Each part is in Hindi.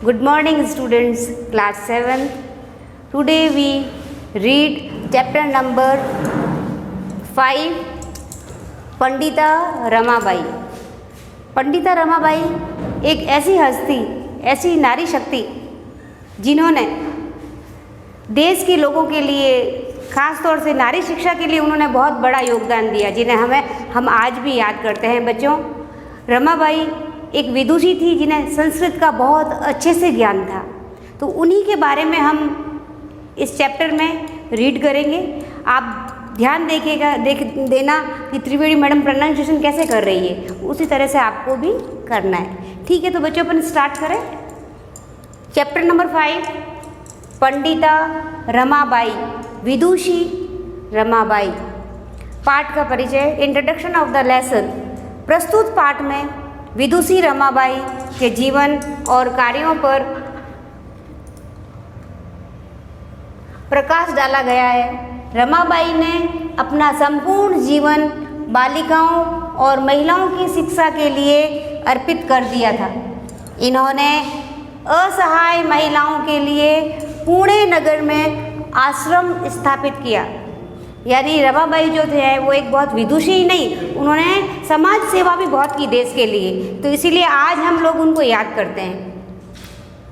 Good morning students, class 7. Today we read chapter number 5, Pandita Ramabai. Pandita Ramabai एक ऐसी हस्ती, ऐसी नारी शक्ति जिन्होंने देश के लोगों के लिए, ख़ास तौर से नारी शिक्षा के लिए उन्होंने बहुत बड़ा योगदान दिया, जिन्हें हम आज भी याद करते हैं। बच्चों, रमाबाई एक विदुषी थी जिन्हें संस्कृत का बहुत अच्छे से ज्ञान था, तो उन्हीं के बारे में हम इस चैप्टर में रीड करेंगे। आप ध्यान देना कि त्रिवेणी मैडम प्रोनाउंसिएशन कैसे कर रही है, उसी तरह से आपको भी करना है। ठीक है, तो बच्चों अपन स्टार्ट करें। चैप्टर नंबर 5, पंडिता रमाबाई, विदुषी रमाबाई। पाठ का परिचय, इंट्रोडक्शन ऑफ द लेसन। प्रस्तुत पाठ में विदुषी रमाबाई के जीवन और कार्यों पर प्रकाश डाला गया है। रमाबाई ने अपना संपूर्ण जीवन बालिकाओं और महिलाओं की शिक्षा के लिए अर्पित कर दिया था। इन्होंने असहाय महिलाओं के लिए पुणे नगर में आश्रम स्थापित किया। यानी रमाबाई जो थे वो एक बहुत विदुषी ही नहीं, उन्होंने समाज सेवा भी बहुत की देश के लिए, तो इसीलिए आज हम लोग उनको याद करते हैं।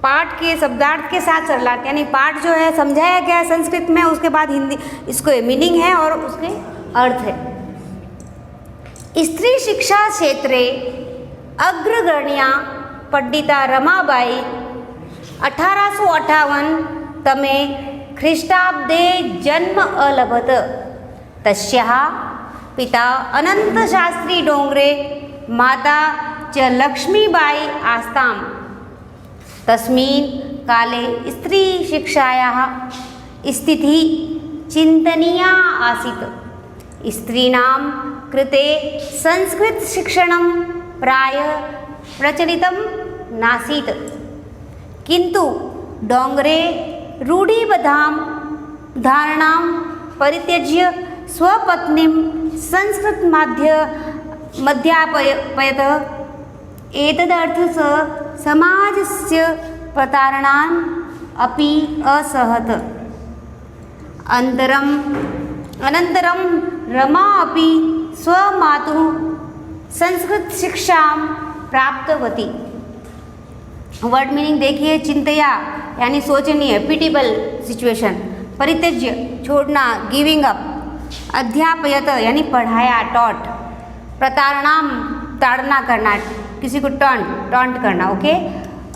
पाठ के शब्दार्थ के साथ सरलार्थ, यानी पाठ जो है समझाया गया है संस्कृत में, उसके बाद हिंदी इसको मीनिंग है और उसके अर्थ है। स्त्री शिक्षा क्षेत्रे अग्रगण्या पंडिता रमाबाई 1858 तमे ख्रीष्टाब्दे जन्म अलभत। तस्याः पिता अनन्तशास्त्री डोंगरे, माता च लक्ष्मीबाई आस्ताम्। तस्मिन् काले स्त्री शिक्षायाः स्थितिः चिन्तनीया आसीत्। स्त्रीणां कृते संस्कृत शिक्षणं प्रायः प्रचलितं नासीत्, किन्तु डोंगरे रूढ़िबद्धां धारणां परित्यज्य स्वपत्नीं संस्कृत मध्यापयत। एतदर्थ स समाजस्य प्रतारणान् अपि असहत। अनन्तरं रमा अपि स्वमातुः संस्कृत शिक्षां प्राप्तवती। वर्ड मीनिंग देखिए, चिंतया यानी सोचनीय, पिटिबल सिचुएशन, परित्यज्य छोड़ना, गिविंग अप, अध्यापयत यानी पढ़ाया, टॉट, प्रतारणाम ताड़ना करना, किसी को टॉन्ट करना, ओके,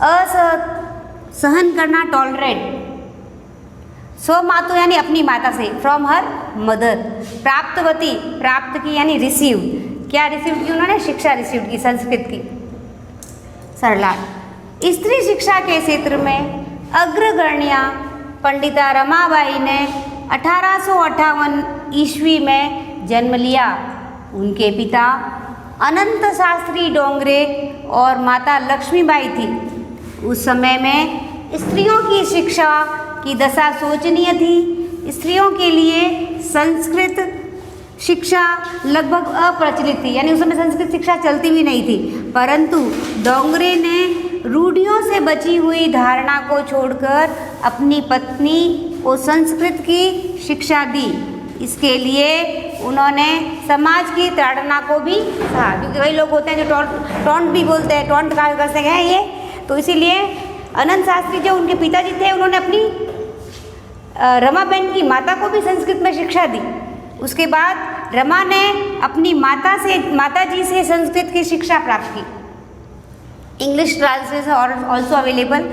असहन करना, टॉलरेट, स्वमातु यानी अपनी माता से, फ्रॉम हर मदर। प्राप्तवती, प्राप्त की यानी रिसीव, क्या रिसीव की उन्होंने? शिक्षा रिसीव की, संस्कृत की। सरलार्थ, स्त्री शिक्षा के क्षेत्र में अग्रगण्या पंडिता रमाबाई ने 1858 ईस्वी में जन्म लिया। उनके पिता अनंत शास्त्री डोंगरे और माता लक्ष्मीबाई थी। उस समय में स्त्रियों की शिक्षा की दशा शोचनीय थी। स्त्रियों के लिए संस्कृत शिक्षा लगभग अप्रचलित थी, यानी उस समय संस्कृत शिक्षा चलती भी नहीं थी। परंतु डोंगरे ने रूढ़ियों से बची हुई धारणा को छोड़कर अपनी पत्नी को संस्कृत की शिक्षा दी। इसके लिए उन्होंने समाज की ताड़ना को भी सहा, क्योंकि कई लोग होते हैं जो टॉन्ट भी बोलते हैं, टॉन्ट का करते हैं ये, तो इसीलिए अनंत शास्त्री जो उनके पिताजी थे, उन्होंने अपनी रमाबेन की माता को भी संस्कृत में शिक्षा दी। उसके बाद रमा ने अपनी माताजी से संस्कृत की शिक्षा प्राप्त की। English translations are also available.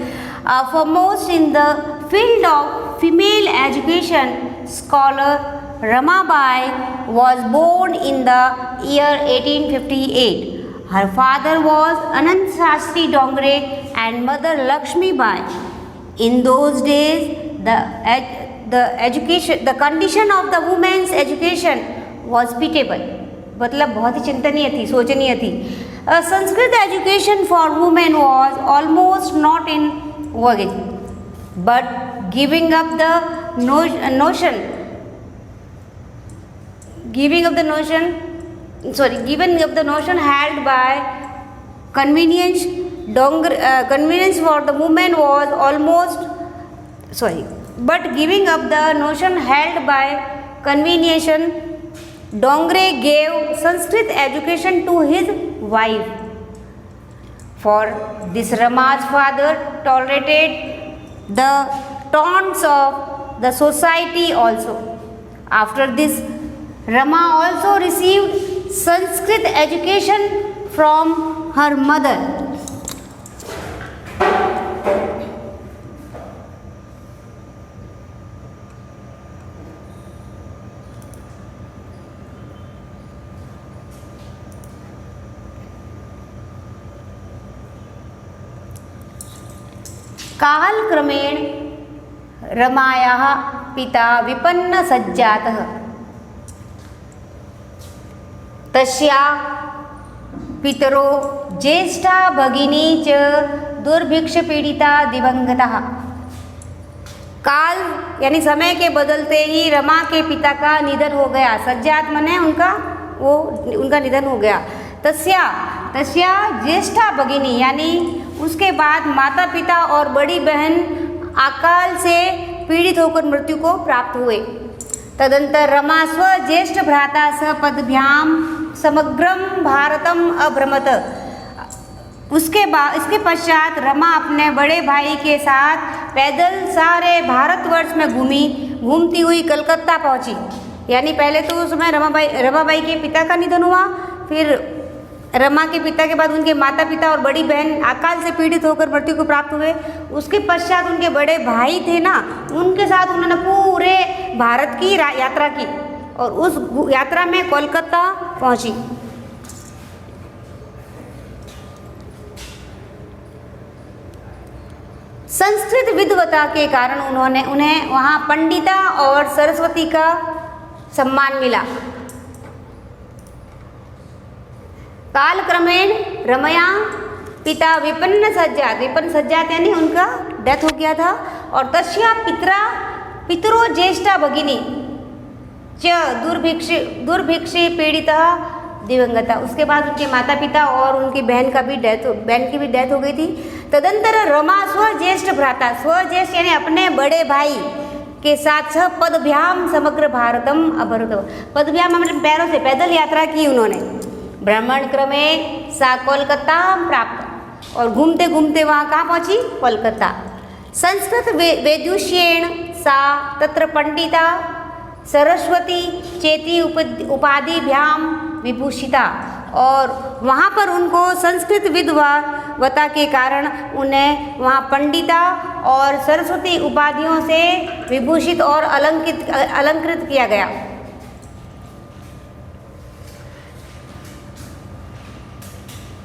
Foremost in the field of female education, scholar Ramabai was born in the year 1858. Her father was Anant Shastri Dongre and mother Lakshmi Bai. In those days, the condition of the women's education was pitiable. मतलब बहुत ही चिंतनीय थी, सोचनीय थी। Sanskrit education for women was almost not in vogue, but giving up the notion held by convenience convenience for the women was but giving up the notion held by convenience, Dongre gave Sanskrit education to his wife. For this Rama's father tolerated the taunts of the society also. After this, Rama also received Sanskrit education from her mother. कालक्रमेण रमायाः पिता विपन्नसज्जातः तस्याः पितरो ज्येष्ठा भगिनी च दुर्भिक्षपीडिता दिवंगतः। काल यानी समय के बदलते ही रमा के पिता का निधन हो गया। सज्जात मने उनका निधन हो गया। तस्या ज्येष्ठा भगिनी यानी उसके बाद माता पिता और बड़ी बहन अकाल से पीड़ित होकर मृत्यु को प्राप्त हुए। तदंतर रमा स्व ज्येष्ठ भ्राता सह पदभ्याम समग्रम भारतम अभ्रमत। इसके पश्चात रमा अपने बड़े भाई के साथ पैदल सारे भारतवर्ष में घूमती हुई कलकत्ता पहुंची। यानी पहले तो उस समय रमाबाई के पिता का निधन हुआ, फिर रमा के पिता के बाद उनके माता पिता और बड़ी बहन अकाल से पीड़ित होकर मृत्यु को प्राप्त हुए। उसके पश्चात उनके बड़े भाई थे ना, उनके साथ उन्होंने पूरे भारत की यात्रा की और उस यात्रा में कोलकाता पहुंची। संस्कृत विद्वता के कारण उन्हें वहाँ पंडिता और सरस्वती का सम्मान मिला। कालक्रमेण रमया पिता विपन्न सज्जात यानी उनका डेथ हो गया था। और तस्या पितरो ज्येष्ठा भगिनी च दुर्भिक्षे पीड़िता दिवंगता। उसके बाद उनके माता पिता और उनकी बहन की भी डेथ हो गई थी। तदंतर रमा स्वज्येष्ठ भ्राता, स्वज्येष्ठ यानी अपने बड़े भाई के साथ पदभ्याम समग्र भारतम अभरत। पदभ्याम मतलब पैरों से पैदल यात्रा की उन्होंने। ब्राह्मण क्रमे सा कोलकाता प्राप्त और घूमते घूमते वहाँ कहाँ पहुँची? कोलकाता। संस्कृत वेदुष्येण सा तत्र पंडिता सरस्वती चेती उपाधिभ्याम विभूषिता। और वहाँ पर उनको संस्कृत विद्वता के कारण उन्हें वहाँ पंडिता और सरस्वती उपाधियों से विभूषित और अलंकृत किया गया।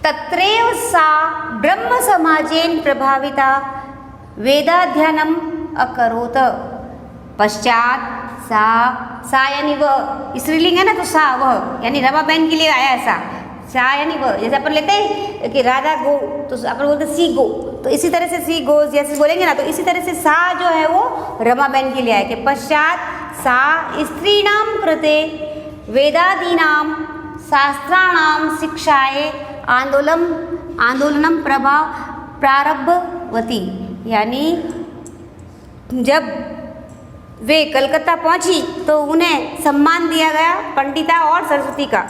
तत्रैव सा ब्रह्म समाजेन प्रभाविता वेदाध्ययनम अकरोत। पश्चात सा यानी वह, स्त्रीलिंग है ना तो सा वह यानी रमा बहन के लिए आया ऐसा। सा यानी वह, जैसे अपन लेते हैं कि राधा गो तो अपन बोलते सी गो, तो इसी तरह से सी गोज जैसे बोलेंगे ना, तो इसी तरह से सा जो है वो रमा बहन के लिए आया। कि पश्चात सा स्त्रीणाम कृते वेदादीनाम शास्त्राणाम शिक्षाए आंदोलनम प्रारब्धवती। यानी जब वे कलकत्ता पहुंची तो उन्हें सम्मान दिया गया पंडिता और सरस्वती का,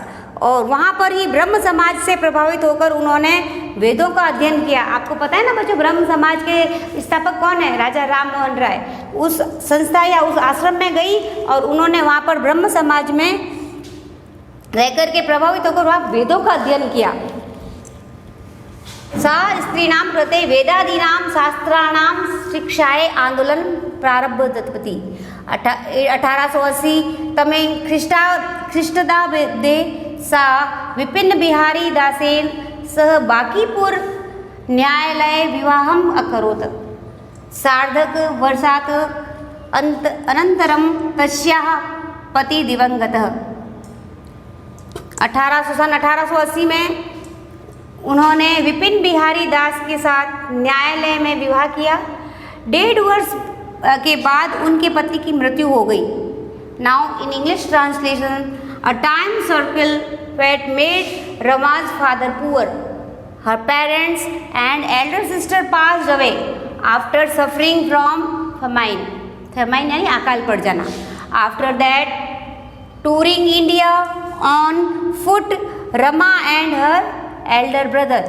और वहाँ पर ही ब्रह्म समाज से प्रभावित होकर उन्होंने वेदों का अध्ययन किया। आपको पता है ना बच्चों, ब्रह्म समाज के स्थापक कौन है? राजा राम मोहन राय। उस संस्था या उस आश्रम में गई और उन्होंने वहाँ पर ब्रह्म समाज में रहकर के प्रभावित होकर वहाँ वेदों का अध्ययन किया। सा स्त्रीणाम कृते वेदादीनाम शास्त्राणाम शिक्षाए आंदोलन प्रारब्धवती। 1880 तमे ख्रीष्टाब्दे सा विपिन बिहारी दासेन सह बांकीपुर न्यायालये विवाहम् अकरोत्। सार्धक वर्षात् अनन्तरं तस्याः पति दिवंगतः। 1880 में उन्होंने विपिन बिहारी दास के साथ न्यायालय में विवाह किया। 1.5 वर्ष के बाद उनके पति की मृत्यु हो गई। Now in English translation, a time circle that made Rama's father poor her parents and elder sister passed away after suffering from famine. Famine यानी अकाल पड़ जाना. After that, touring India on foot, Rama and her elder brother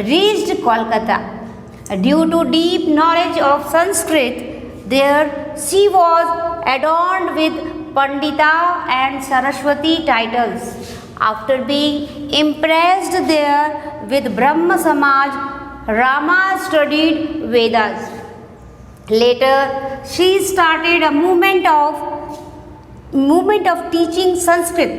reached Kolkata. Due to deep knowledge of Sanskrit, there she was adorned with Pandita and Saraswati titles. After being impressed there with Brahma Samaj, Rama studied Vedas. Later, she started a movement of teaching Sanskrit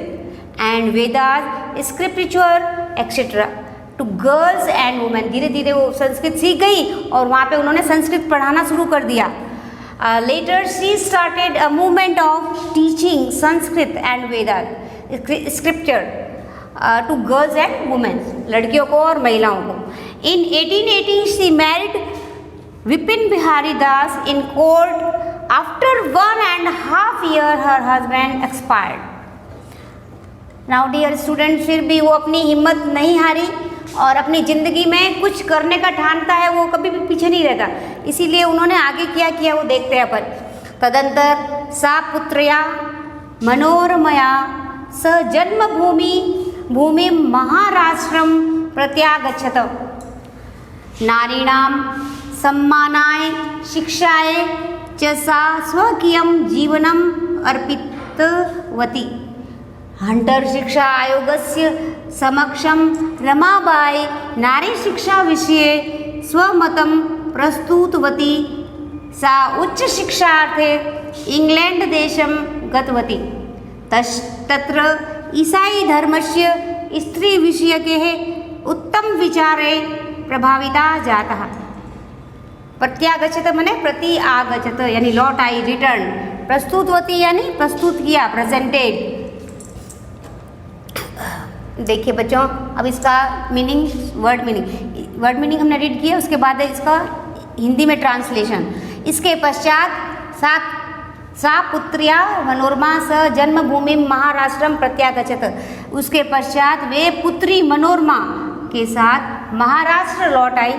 and Vedas, scripture, etc. to girls and women. धीरे धीरे वो संस्कृत सीख गई और वहाँ पे उन्होंने संस्कृत पढ़ाना शुरू कर दिया. Later, she started a movement of teaching Sanskrit and Vedas, scripture to girls and women, लड़कियों को और महिलाओं को. In 1880, she married Vipin Bihari Das in court. After 1.5 years, her husband expired. Now, dear students, फिर भी वो अपनी हिम्मत नहीं हारी और अपनी ज़िंदगी में कुछ करने का ठानता है, वो कभी भी पीछे नहीं रहता. इसीलिए उन्होंने आगे क्या किया वो देखते हैं अपन. तदंतर सा पुत्रया मनोरमया स जन्मभूमि महाराष्ट्रम प्रत्यागच्छत. नारीणां सम्मानाय शिक्षाय च सा स्वकीयं जीवनम् अर्पितवती. हंटर शिक्षा आयोगस्य समक्षं रमाबाई नारी शिक्षा विषये स्वमतं प्रस्तुतवती. सा उच्च शिक्षार्थे इंग्लैंड देशं गतवती. तत्र ईसाई धर्मस्य स्त्री विषयके उत्तम विचारे प्रभाविता जाता. प्रत्यागच्छत मने प्रति आगच्छत यानी लौट आई, रिटर्न. प्रस्तुतवती यानी प्रस्तुत किया, प्रेजेंटेड. देखिए बच्चों, अब इसका मीनिंग, वर्ड मीनिंग हमने रीड किया. उसके बाद है इसका हिंदी में ट्रांसलेशन. इसके पश्चात सा पुत्र्या मनोरमा स जन्मभूमि महाराष्ट्रम प्रत्यागच्छत. उसके पश्चात वे पुत्री मनोरमा के साथ महाराष्ट्र लौट आई.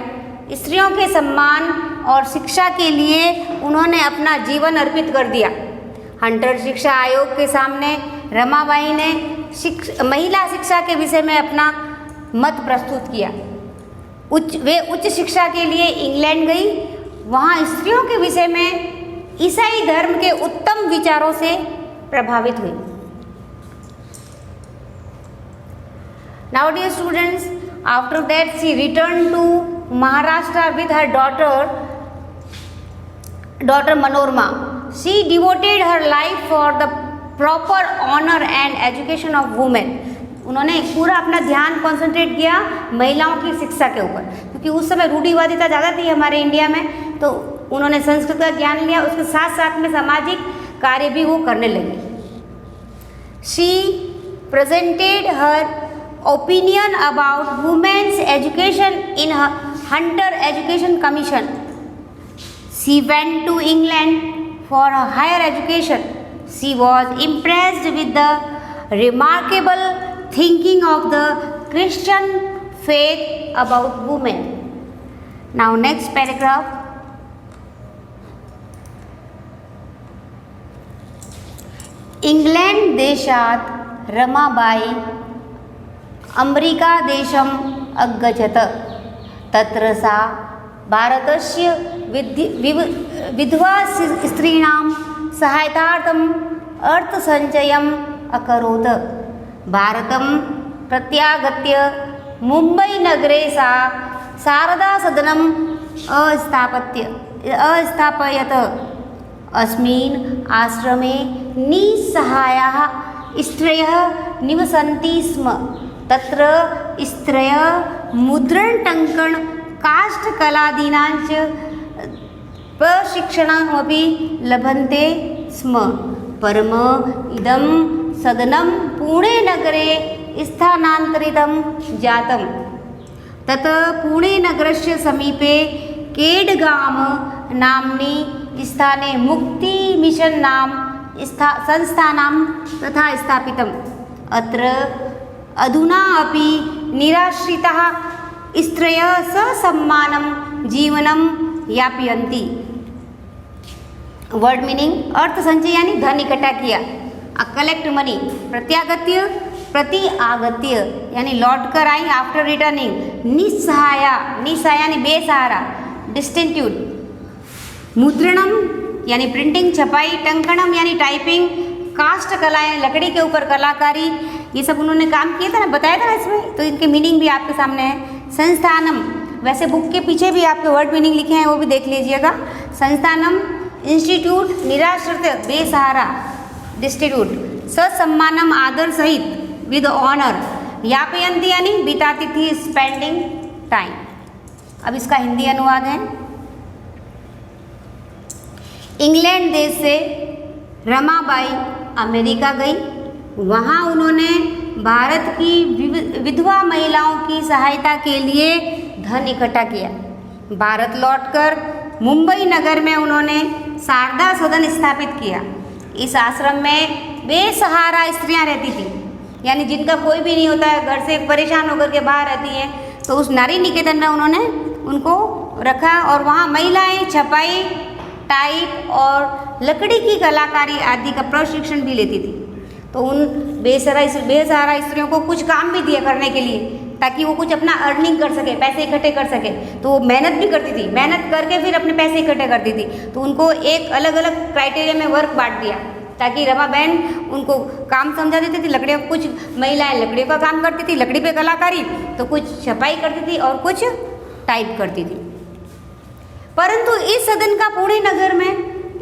स्त्रियों के सम्मान और शिक्षा के लिए उन्होंने अपना जीवन अर्पित कर दिया. हंटर शिक्षा आयोग के सामने रमाबाई ने महिला शिक्षा के विषय में अपना मत प्रस्तुत किया. वे उच्च शिक्षा के लिए इंग्लैंड गई. वहाँ स्त्रियों के विषय में ईसाई धर्म के उत्तम विचारों से प्रभावित हुई. Now dear students, after that she returned to Maharashtra with her daughter Manorma. She devoted her life for the proper honor and education of women. उन्होंने पूरा अपना ध्यान कॉन्सेंट्रेट किया महिलाओं की शिक्षा के ऊपर, क्योंकि उस समय रूढ़िवादिता ज़्यादा थी हमारे इंडिया में. तो उन्होंने संस्कृत का ज्ञान लिया, उसके साथ साथ में सामाजिक कार्य भी वो करने लगी. She presented her opinion about women's education in her Hunter Education Commission. She went to England for her higher education. She was impressed with the remarkable thinking of the Christian faith about women. Now next paragraph. England देशात् रमाबाई अमेरिका देशम् अगच्छत. तत्र सा भारतस्य विधवा स्त्रीणां सहायतार्थम् अर्थसञ्चयम् अकरोत्. भारतं प्रत्यागत्य मुम्बईनगरे सा शारदासदनम् अस्थापयत्. अस्मिन् आश्रमे निस्सहायाः स्त्रियः निवसन्ति स्म. तत्र स्त्रियः मुद्रणटङ्कण काष्ठकलादीनाञ्च प्रशिक्षणमपि लभन्ते स्म. परम इदं सदनं पुणेनगरे स्थानान्तरितं जातं. तत् पुणेनगरस्य समीपे केडगाम नाम्नि स्थाने मुक्ति मिशन नाम संस्थानां तथा स्थापितम्. अत्र अधुना अपि निराश्रिताः स्त्रयः ससम्मानं जीवनं यापयन्ति। वर्ड मीनिंग, अर्थ संचय यानी धन इकट्ठा किया। कलेक्ट मनी, प्रत्यागत्य प्रति आगत्य यानी लौट कर आई, आफ्टर रिटर्निंग। निस्सहाया, निस्सहाय यानी बेसहारा, डिस्टिट्यूट। मुद्रणम यानी प्रिंटिंग छपाई, टंकणम यानी टाइपिंग, कास्ट कलाएं लकड़ी के ऊपर कलाकारी, ये सब उन्होंने काम किया था ना, बताया था ना इसमें, तो इनके मीनिंग भी आपके सामने है। संस्थानम, वैसे बुक के पीछे भी आपके वर्ड मीनिंग लिखे हैं, वो भी देख लीजिएगा। संस्थानम इंस्टीट्यूट, निराश्रित बेसहारा डिस्टिट्यूट। ससम्मानम आदर सहित विद ऑनर। यापयंती यानी बिताती थी, स्पेंडिंग टाइम। अब इसका हिंदी अनुवाद है। इंग्लैंड देश से रमाबाई अमेरिका गई। वहाँ उन्होंने भारत की विधवा महिलाओं की सहायता के लिए धन इकट्ठा किया। भारत लौटकर मुंबई नगर में उन्होंने शारदा सदन स्थापित किया। इस आश्रम में बेसहारा स्त्रियां रहती थी, यानी जिनका कोई भी नहीं होता है, घर से परेशान होकर के बाहर रहती हैं, तो उस नारी निकेतन में उन्होंने उनको रखा और वहाँ महिलाएं छपाई, टाइप और लकड़ी की कलाकारी आदि का प्रशिक्षण भी लेती थी। तो उन बेसहारा स्त्रियों को कुछ काम भी दिया करने के लिए, ताकि वो कुछ अपना अर्निंग कर सके, पैसे इकट्ठे कर सके। तो वो मेहनत भी करती थी, मेहनत करके फिर अपने पैसे इकट्ठे करती थी। तो उनको एक अलग अलग क्राइटेरिया में वर्क बांट दिया, ताकि रमा बहन उनको काम समझा देती थी। लकड़ियों, कुछ महिलाएं लकड़ियों का काम करती थी, लकड़ी पे कलाकारी, तो कुछ छपाई करती थी और कुछ टाइप करती थी। परंतु इस सदन का पुणे नगर में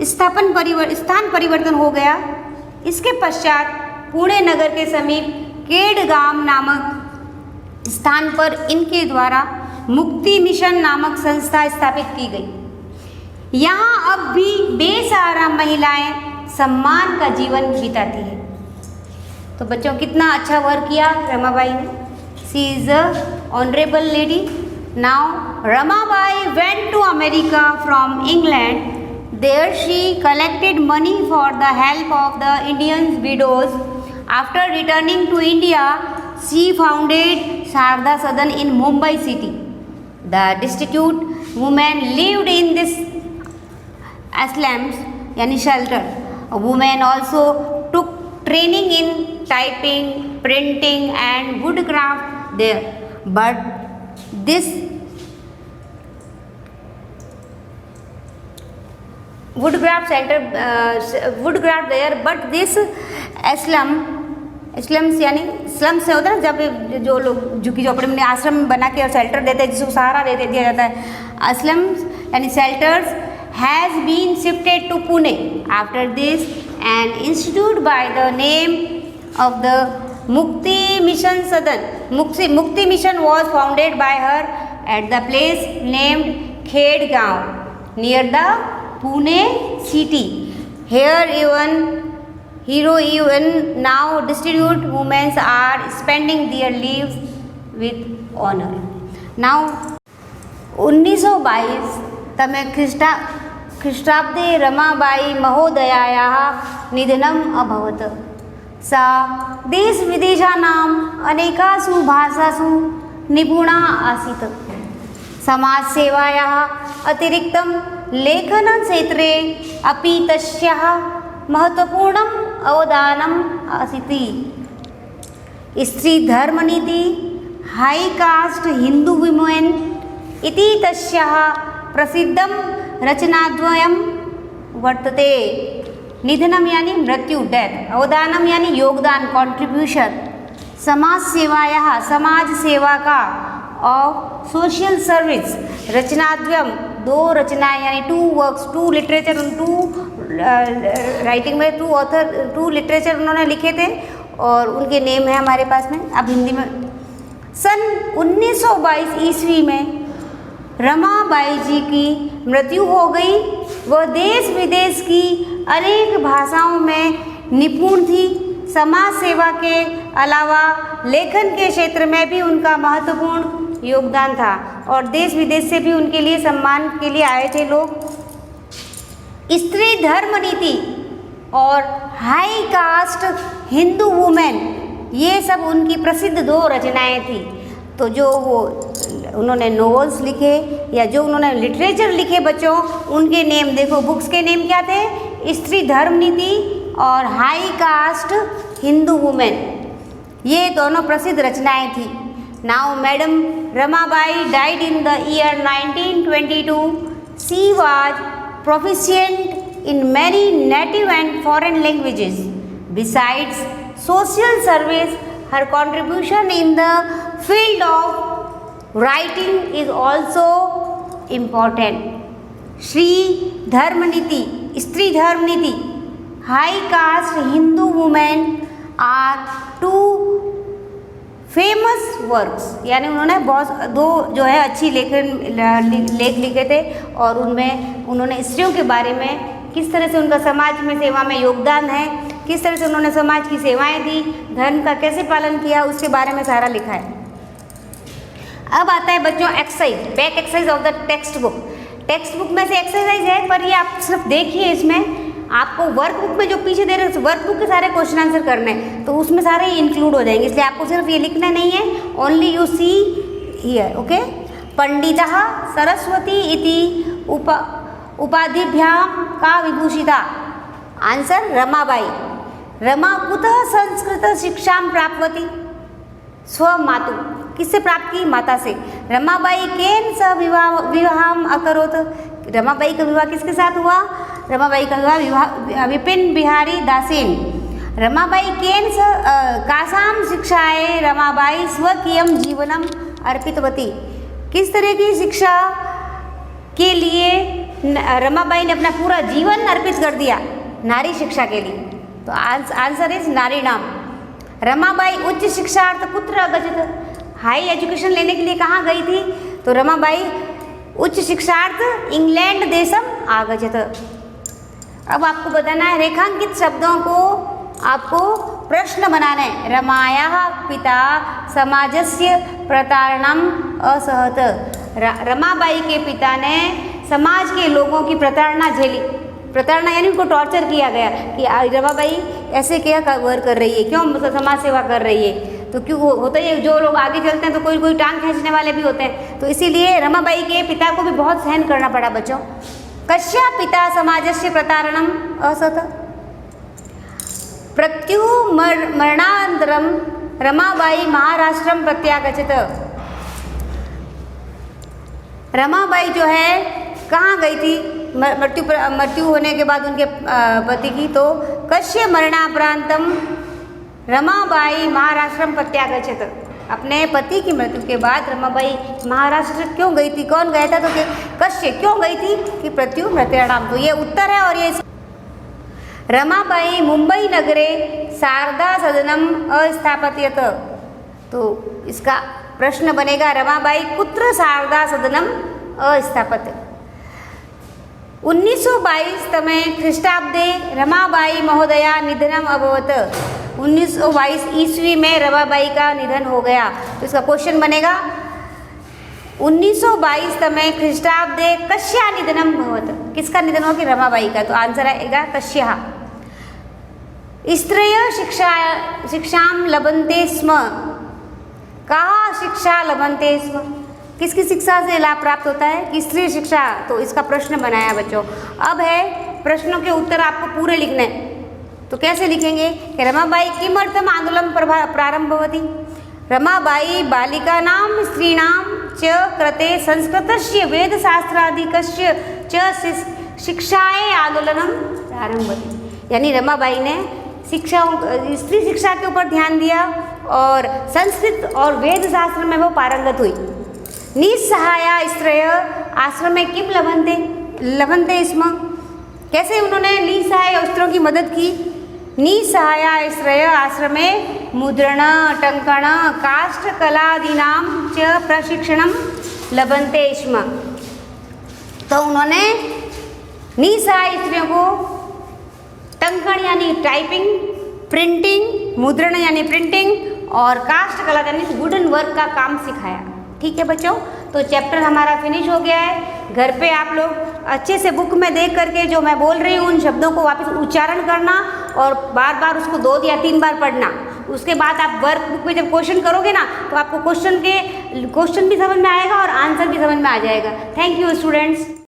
स्थान परिवर्तन हो गया। इसके पश्चात पुणे नगर के समीप केडगाम नामक स्थान पर इनके द्वारा मुक्ति मिशन नामक संस्था स्थापित की गई। यहाँ अब भी बेसहारा महिलाएं सम्मान का जीवन बिताती है। तो बच्चों, कितना अच्छा वर्क किया रमाबाई ने। She is a honourable lady. Now Ramabai went to America from England. There she collected money for the help of the Indian widows. After returning to India, she founded Sharda Sadan in Mumbai city. The destitute women lived in this asylums, yani shelter. Women also took training in typing, printing and woodcraft there. But this woodcraft there, but this slums यानी स्लम से होता है जब जो लोग झुकी झोपड़ी में आश्रम बना के और शेल्टर देते हैं, जिसको सहारा देते दिया जाता है, स्लम्स यानी shelters has been shifted to Pune. After this an institute by the name of the Mukti mission Sadan, Mukti mission was founded by her at the place named Khedgaon near the Pune city. Here even now destitute women are spending their lives with honor. Now 1922 तमे ख्रीष्टाब्दे रमाबाई महोदयायाः निधनम् अभवत्। सा देशविदेशानाम् अनेकासु भाषासु निपुणा आसीत्। समाजसेवायाः अतिरिक्तं लेखनक्षेत्रे अपि तस्याः महत्वपूर्णम् अवदानम् आसीत्। स्त्रीधर्मनीति, हाई कास्ट हिंदू विमेन इति तस्याः प्रसिद्धं रचनाद्वयं वर्तते। निधनम यानी मृत्यु, डेथ। अवदानम यानी योगदान, कॉन्ट्रीब्यूशन। समाज सेवायाः, समाज सेवा का, और सोशल सर्विस। रचनाद्वयम, दो रचनाएं यानी two works, two literature, two writing में टू ऑथर, टू लिटरेचर उन्होंने लिखे थे और उनके नेम है हमारे पास में। अब हिंदी में सन 1922 ईस्वी में रमाबाई जी की मृत्यु हो गई। वह देश विदेश की अनेक भाषाओं में निपुण थी। समाज सेवा के अलावा लेखन के क्षेत्र में भी उनका महत्वपूर्ण योगदान था और देश विदेश से भी उनके लिए सम्मान के लिए आए थे लोग। स्त्री धर्म नीति और हाई कास्ट हिंदू वुमेन, ये सब उनकी प्रसिद्ध दो रचनाएं थी। तो तो जो वो उन्होंने नोवेल्स लिखे या जो उन्होंने लिटरेचर लिखे बच्चों, उनके नेम देखो, बुक्स के नेम क्या थे? स्त्री धर्म नीति और हाई कास्ट हिंदू वुमेन, ये दोनों प्रसिद्ध रचनाएं थी। Now madam Ramabai died in the year 1922। She was proficient in many native and foreign languages. Besides social service, her contribution in the field of writing is also important. Shri Dharma Niti, Stri Dharma Niti, high caste Hindu women are two famous works, यानी उन्होंने बहुत दो जो है अच्छी लेख लिखे थे और उनमें उन्होंने स्त्रियों के बारे में किस तरह से उनका समाज में सेवा में योगदान है, किस तरह से उन्होंने समाज की सेवाएं दी, धर्म का कैसे पालन किया, उसके बारे में सारा लिखा है। अब आता है बच्चों exercise, back exercise of the text book. Text book में से एक्सरसाइज है, पर ये आप सिर्फ देखिए, इसमें आपको वर्कबुक में जो पीछे दे रहे हैं वर्कबुक के सारे क्वेश्चन आंसर करने हैं, तो उसमें सारे इंक्लूड हो जाएंगे, इसलिए आपको सिर्फ ये लिखना नहीं है, only you see here, okay. पंडितः सरस्वती इति उपाधिभ्यां का विभूषिता। आंसर रमाबाई। रमा कुतः संस्कृत शिक्षा प्राप्तवती? स्वमातु, किससे प्राप्त की? माता से। रमाबाई केन सह विवाहम अकरोत? रमाबाई का विवाह किसके साथ हुआ? रमाबाई का विवाह विपिन बिहारी दासेन। रमाबाई केन सह कासाम शिक्षाए रमाबाई स्वकीयम जीवनम अर्पितवती? किस तरह की शिक्षा के लिए रमाबाई ने अपना पूरा जीवन अर्पित कर दिया? नारी शिक्षा के लिए। तो आंसर इज नारी नाम। रमाबाई उच्च शिक्षार्थ कुत्र अगच्छत? हाई एजुकेशन लेने के लिए कहाँ गई थी? तो रमाबाई उच्च शिक्षार्थ इंग्लैंड देशम आगच्छत। अब आपको बताना है, रेखांकित शब्दों को आपको प्रश्न बनाना है। रमायाः पिता समाजस्य प्रताड़नम असहत। रमाबाई के पिता ने समाज के लोगों की प्रताड़ना झेली। प्रताड़ना यानी उनको टॉर्चर किया गया कि रमाबाई ऐसे क्या वर्क कर रही है, क्यों समाज सेवा कर रही है। तो क्यों होता है, जो लोग आगे चलते हैं तो कोई कोई टांग खींचने वाले भी होते हैं, तो इसीलिए रमाबाई के पिता को भी बहुत सहन करना पड़ा बच्चों। कस्या पिता समाजस्य प्रतारणम असत? प्रत्यु मरणानन्तरम रमाबाई महाराष्ट्रम प्रत्यागच्छत। रमाबाई जो है कहाँ गई थी मृत्यु होने के बाद उनके पति की? तो कस्य मरणाप्रांतम रमाबाई महाराष्ट्रम प्रत्यागच्छत। अपने पति की मृत्यु के बाद रमाबाई महाराष्ट्र क्यों गई थी? कौन गया था? तो कश्य क्यों गई थी? कि प्रत्यु मृत्याणाम। तो ये उत्तर है। और ये रमाबाई मुंबई नगरे शारदा सदनम अस्थापयत। तो इसका प्रश्न बनेगा, रमाबाई कुत्र शारदा सदनम अस्थापयत? 1922 तमे ख्रीष्टाब्दे रमाबाई महोदया निधनम अभवत। 1922 ईस्वी में रमाबाई का निधन हो गया। तो इसका क्वेश्चन बनेगा 1922 तमे ख्रीष्टाब्दे कस्या निधनम भवत? किसका निधन हो? कि रमाबाई का। तो आंसर आएगा कस्या। स्त्रिय शिक्षाम लभन्ते स्म। कहाँ शिक्षा लभन्ते स्म? किसकी शिक्षा से लाभ प्राप्त होता है? कि स्त्री शिक्षा। तो इसका प्रश्न बनाया बच्चों। अब है प्रश्नों के उत्तर आपको पूरे लिखने। तो कैसे लिखेंगे कि रमाबाई किमर्थम आंदोलन प्रारंभवती? रमाबाई बालिकानां स्त्रीणां च कृते संस्कृतस्य वेदशास्त्रादिकस्य च शिक्षाए आंदोलनम प्रारंभवती। यानी रमाबाई ने स्त्री शिक्षा के ऊपर ध्यान दिया और संस्कृत और वेद शास्त्र में वो पारंगत हुई। निस्सहाया स्त्रय आश्रम किम लभन्ते स्म? कैसे उन्होंने निस्सहाय स्त्रियों की मदद की? निस्सहाया स्त्रय आश्रमे मुद्रण टंकण काष्ठकलादीनां च प्रशिक्षणं लभन्ते स्म। तो उन्होंने निस्सहाय स्त्रियों को टंकण यानी टाइपिंग, प्रिंटिंग, मुद्रण यानी प्रिंटिंग और काष्ठकला यानी वुडन वर्क का काम सिखाया। ठीक है बच्चों, तो चैप्टर हमारा फिनिश हो गया है। घर पे आप लोग अच्छे से बुक में देख करके जो मैं बोल रही हूँ उन शब्दों को वापस उच्चारण करना और बार बार उसको 2 या 3 बार पढ़ना उसके बाद आप वर्कबुक में जब क्वेश्चन करोगे ना तो आपको क्वेश्चन भी समझ में आएगा और आंसर भी समझ में आ जाएगा। Thank you students.